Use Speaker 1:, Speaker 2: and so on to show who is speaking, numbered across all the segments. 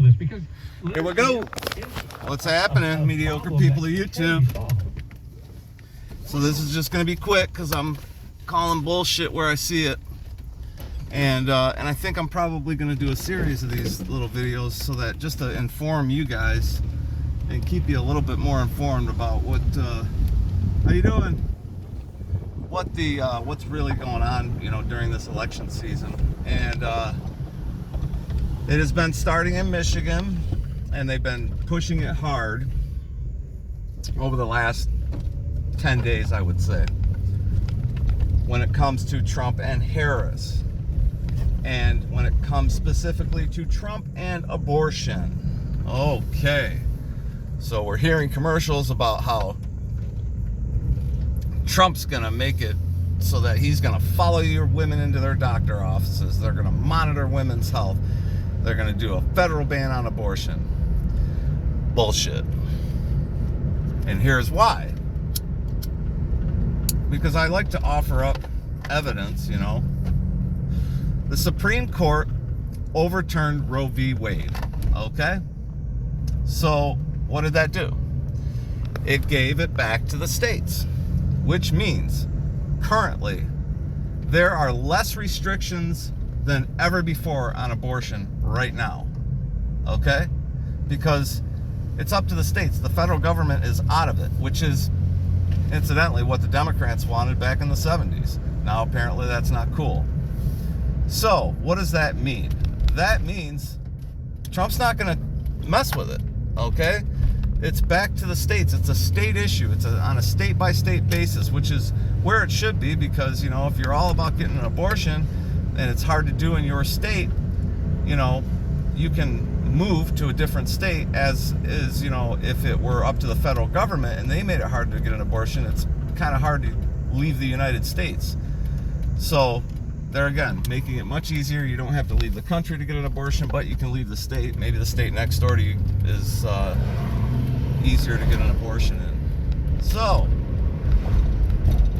Speaker 1: this because
Speaker 2: here we go. What's happening, mediocre people of YouTube? So this is just going to be quick because I'm calling bullshit where I see it. And I think I'm probably going to do a series of these little videos so that just to inform you guys and keep you a little bit more informed about what how you doing, what's really going on, you know, during this election season. And it has been starting in Michigan, and they've been pushing it hard over the last 10 days, I would say, when it comes to Trump and Harris. And when it comes specifically to Trump and abortion. Okay. So we're hearing commercials about how Trump's going to make it so that he's going to follow your women into their doctor offices. They're going to monitor women's health. They're going to do a federal ban on abortion. Bullshit. And here's why. Because I like to offer up evidence, you know. The Supreme Court overturned Roe v. Wade, okay? So what did that do? It gave it back to the states, which means currently there are less restrictions than ever before on abortion right now, okay? Because it's up to the states. The federal government is out of it, which is incidentally what the Democrats wanted back in the 70s. Now apparently that's not cool. So, what does that mean? That means Trump's not going to mess with it, okay? It's back to the states. It's a state issue. It's on a state-by-state basis, which is where it should be because, you know, if you're all about getting an abortion and it's hard to do in your state, you know, you can move to a different state as is, you know, if it were up to the federal government and they made it hard to get an abortion, it's kind of hard to leave the United States. So, there again, making it much easier. You don't have to leave the country to get an abortion, but you can leave the state. Maybe the state next door to you is easier to get an abortion in. So,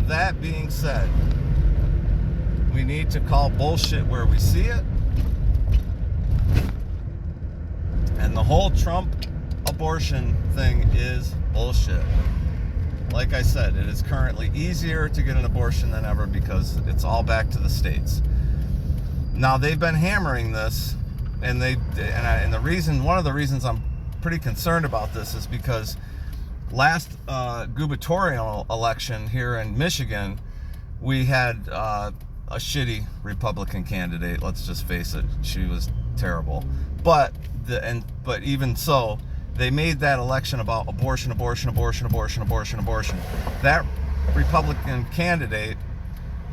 Speaker 2: that being said, we need to call bullshit where we see it. And the whole Trump abortion thing is bullshit. Like I said, it is currently easier to get an abortion than ever because it's all back to the states. Now they've been hammering this, and the reason, one of the reasons I'm pretty concerned about this is because last gubernatorial election here in Michigan, we had a shitty Republican candidate. Let's just face it, she was terrible. But even so, they made that election about abortion. That Republican candidate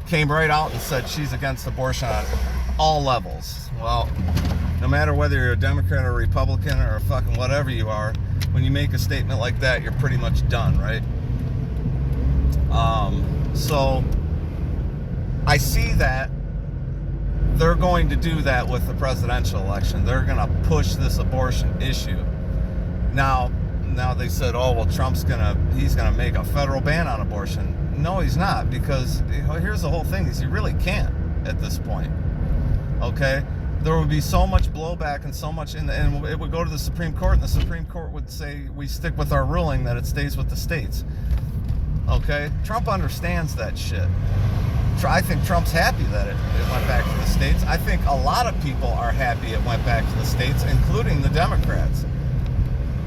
Speaker 2: came right out and said she's against abortion on all levels. Well, no matter whether you're a Democrat or a Republican or a fucking whatever you are, when you make a statement like that, you're pretty much done, right? So I see that they're going to do that with the presidential election. They're going to push this abortion issue. Now they said, oh, well, he's gonna make a federal ban on abortion. No, he's not, because here's the whole thing, is he really can't at this point, okay? There would be so much blowback and so much, and it would go to the Supreme Court, and the Supreme Court would say, we stick with our ruling that it stays with the states, okay? Trump understands that shit. I think Trump's happy that it went back to the states. I think a lot of people are happy it went back to the states, including the Democrats.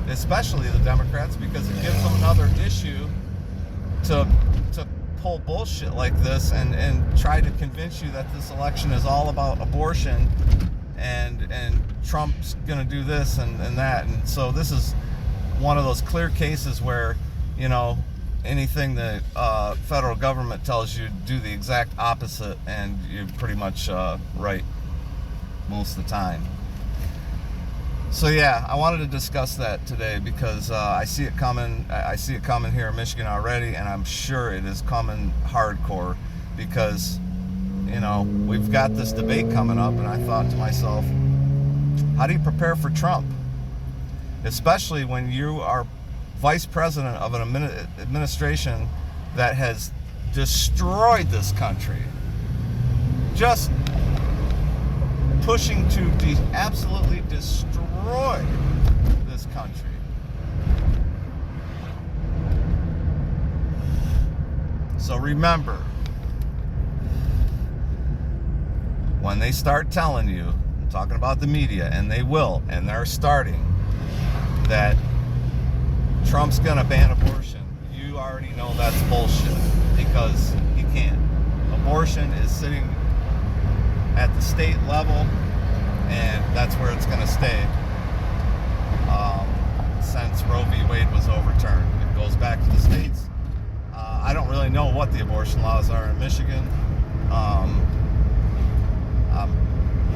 Speaker 2: Especially the Democrats, because it gives them another issue to pull bullshit like this and try to convince you that this election is all about abortion and Trump's gonna do this and that. And so this is one of those clear cases where, you know, anything the federal government tells you, do the exact opposite, and you're pretty much right most of the time. So yeah, I wanted to discuss that today because I see it coming. I see it coming here in Michigan already, and I'm sure it is coming hardcore because, you know, we've got this debate coming up, and I thought to myself, how do you prepare for Trump? Especially when you are vice president of an administration that has destroyed this country. Just pushing to absolutely destroy this country. So remember, when they start telling you, I'm talking about the media, and they will, and they're starting, that Trump's gonna ban abortion, you already know that's bullshit, because he can't. Abortion is sitting at the state level, and that's where it's gonna stay since Roe v. Wade was overturned. It goes back to the states. I don't really know what the abortion laws are in Michigan. I'm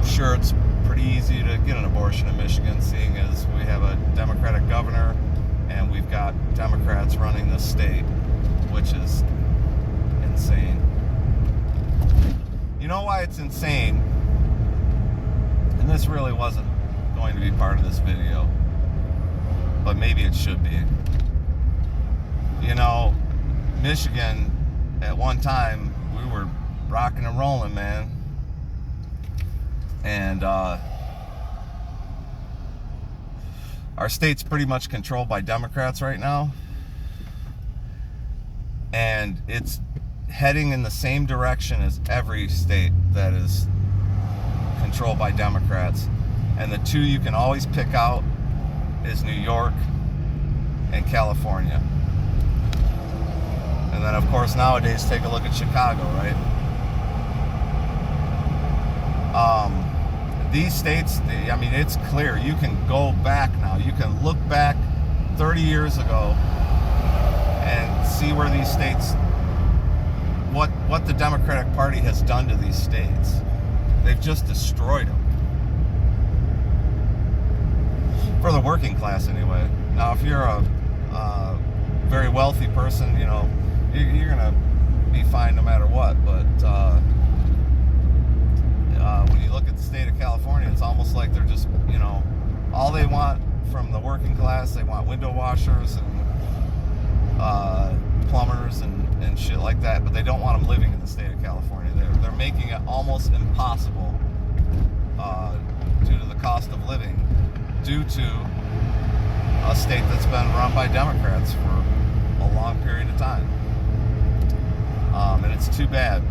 Speaker 2: sure it's pretty easy to get an abortion in Michigan, seeing as we have a Democratic governor and we've got Democrats running the state, which is insane. You know why it's insane? And this really wasn't going to be part of this video, but maybe it should be. You know, Michigan, at one time, we were rocking and rolling, man. And our state's pretty much controlled by Democrats right now. And it's heading in the same direction as every state that is controlled by Democrats. And the two you can always pick out is New York and California. And then, of course, nowadays, take a look at Chicago, right? These states, I mean, it's clear. You can go back now. You can look back 30 years ago and see where these states, what the Democratic Party has done to these states. They've just destroyed them. For the working class, anyway. Now, if you're a very wealthy person, you know, you're gonna be fine no matter what. But when you look at the state of California, it's almost like they're just, you know, all they want from the working class, they want window washers and plumbers and shit like that, but they don't want them living in the state of California. They're making it almost impossible due to the cost of living, due to a state that's been run by Democrats for a long period of time. And it's too bad,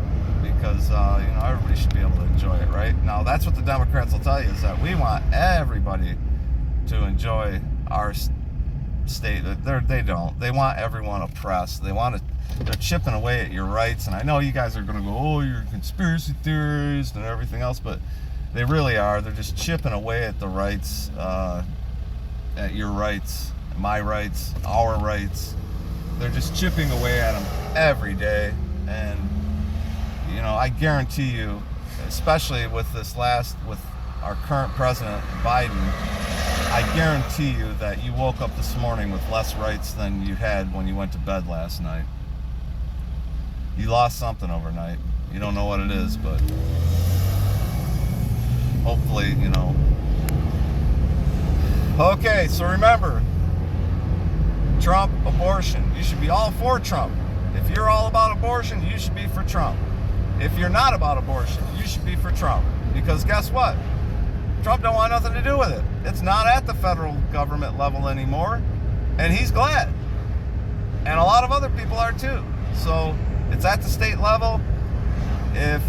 Speaker 2: because you know, everybody should be able to enjoy it, right? Now, that's what the Democrats will tell you, is that we want everybody to enjoy our state. They don't. They want everyone oppressed. They're chipping away at your rights. And I know you guys are going to go, oh, you're a conspiracy theorist and everything else, but they really are. They're just chipping away at the rights, at your rights, my rights, our rights. They're just chipping away at them every day. And, you know, I guarantee you, especially with our current president, Biden, I guarantee you that you woke up this morning with less rights than you had when you went to bed last night. You lost something overnight. You don't know what it is, but hopefully, you know. Okay, so remember, Trump, abortion. You should be all for Trump. If you're all about abortion, you should be for Trump. If you're not about abortion, you should be for Trump. Because guess what? Trump don't want nothing to do with it. It's not at the federal government level anymore, and he's glad. And a lot of other people are too. So it's at the state level. If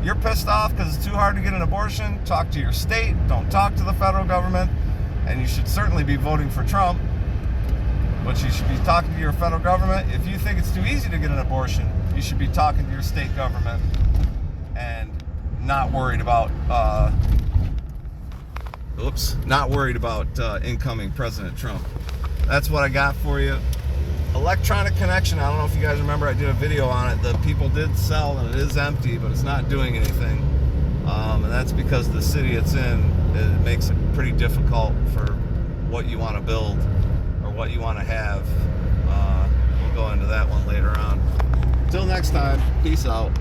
Speaker 2: you're pissed off because it's too hard to get an abortion, talk to your state. Don't talk to the federal government. And you should certainly be voting for Trump. But you should be talking to your federal government. If you think it's too easy to get an abortion, you should be talking to your state government and not worried about incoming President Trump. That's what I got for you. Electronic connection, I don't know if you guys remember, I did a video on it. The people did sell and it is empty, but it's not doing anything. And that's because the city it's in, it makes it pretty difficult for what you want to build or what you want to have. We'll go into that one later on. Till next time, peace out.